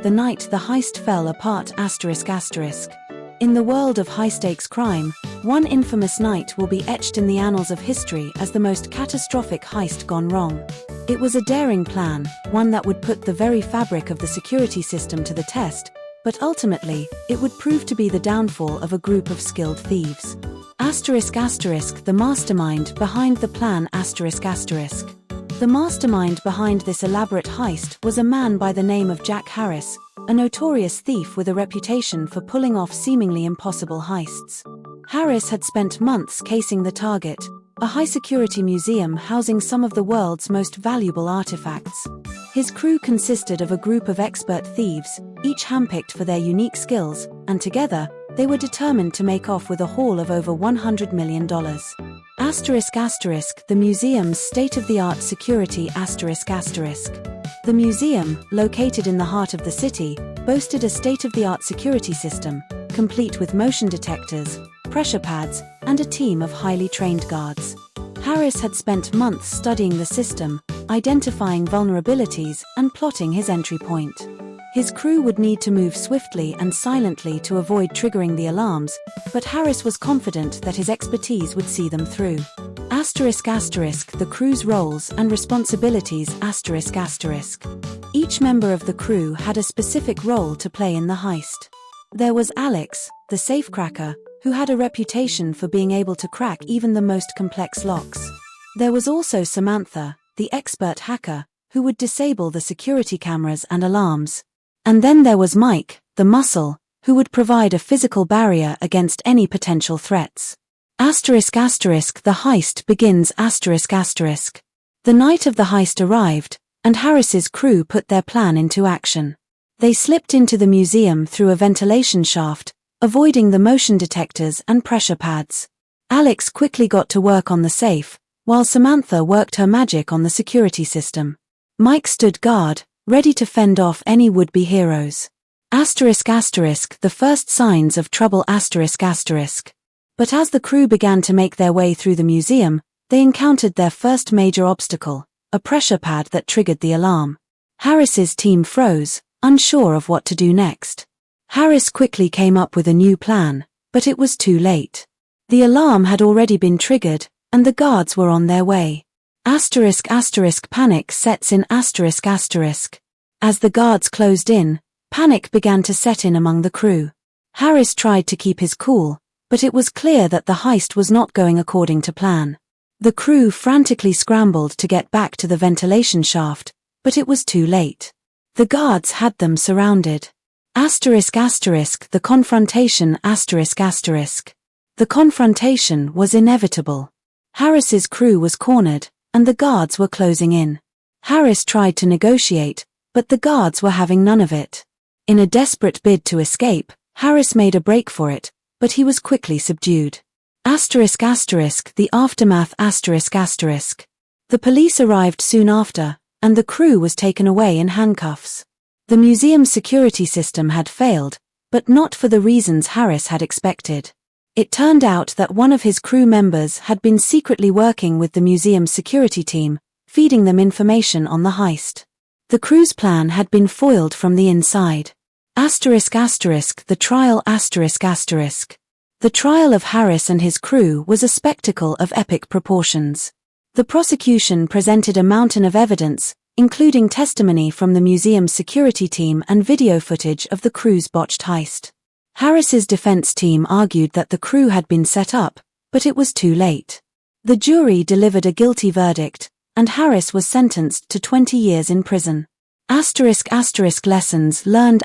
The night the heist fell apart. In the world of high-stakes crime, one infamous night will be etched in the annals of history as the most catastrophic heist gone wrong. It was a daring plan, one that would put the very fabric of the security system to the test, but ultimately, it would prove to be the downfall of a group of skilled thieves. The mastermind behind the plan. The mastermind behind this elaborate heist was a man by the name of Jack Harris, a notorious thief with a reputation for pulling off seemingly impossible heists. Harris had spent months casing the target, a high-security museum housing some of the world's most valuable artifacts. His crew consisted of a group of expert thieves, each handpicked for their unique skills, and together, they were determined to make off with a haul of over $100 million. The museum's state-of-the-art security. The museum, located in the heart of the city, boasted a state-of-the-art security system, complete with motion detectors, pressure pads, and a team of highly trained guards. Harris had spent months studying the system, identifying vulnerabilities, and plotting his entry point. His crew would need to move swiftly and silently to avoid triggering the alarms, but Harris was confident that his expertise would see them through. The crew's roles and responsibilities. Each member of the crew had a specific role to play in the heist. There was Alex, the safecracker, who had a reputation for being able to crack even the most complex locks. There was also Samantha, the expert hacker, who would disable the security cameras and alarms. And then there was Mike, the muscle, who would provide a physical barrier against any potential threats. The heist begins. The night of the heist arrived, and Harris's crew put their plan into action. They slipped into the museum through a ventilation shaft, avoiding the motion detectors and pressure pads. Alex quickly got to work on the safe, while Samantha worked her magic on the security system. Mike stood guard, ready to fend off any would-be heroes. The first signs of trouble. But as the crew began to make their way through the museum, they encountered their first major obstacle, a pressure pad that triggered the alarm. Harris's team froze, unsure of what to do next. Harris quickly came up with a new plan, but it was too late. The alarm had already been triggered, and the guards were on their way. Panic sets in. As the guards closed in, panic began to set in among the crew. Harris tried to keep his cool, but it was clear that the heist was not going according to plan. The crew frantically scrambled to get back to the ventilation shaft, but it was too late. The guards had them surrounded. The confrontation. The confrontation was inevitable. Harris's crew was cornered, and the guards were closing in. Harris tried to negotiate, but the guards were having none of it. In a desperate bid to escape, Harris made a break for it, but he was quickly subdued. The aftermath. The police arrived soon after, and the crew was taken away in handcuffs. The museum's security system had failed, but not for the reasons Harris had expected. It turned out that one of his crew members had been secretly working with the museum's security team, feeding them information on the heist. The crew's plan had been foiled from the inside. The trial. The trial of Harris and his crew was a spectacle of epic proportions. The prosecution presented a mountain of evidence, including testimony from the museum's security team and video footage of the crew's botched heist. Harris's defense team argued that the crew had been set up, but it was too late. The jury delivered a guilty verdict, and Harris was sentenced to 20 years in prison. Lessons learned.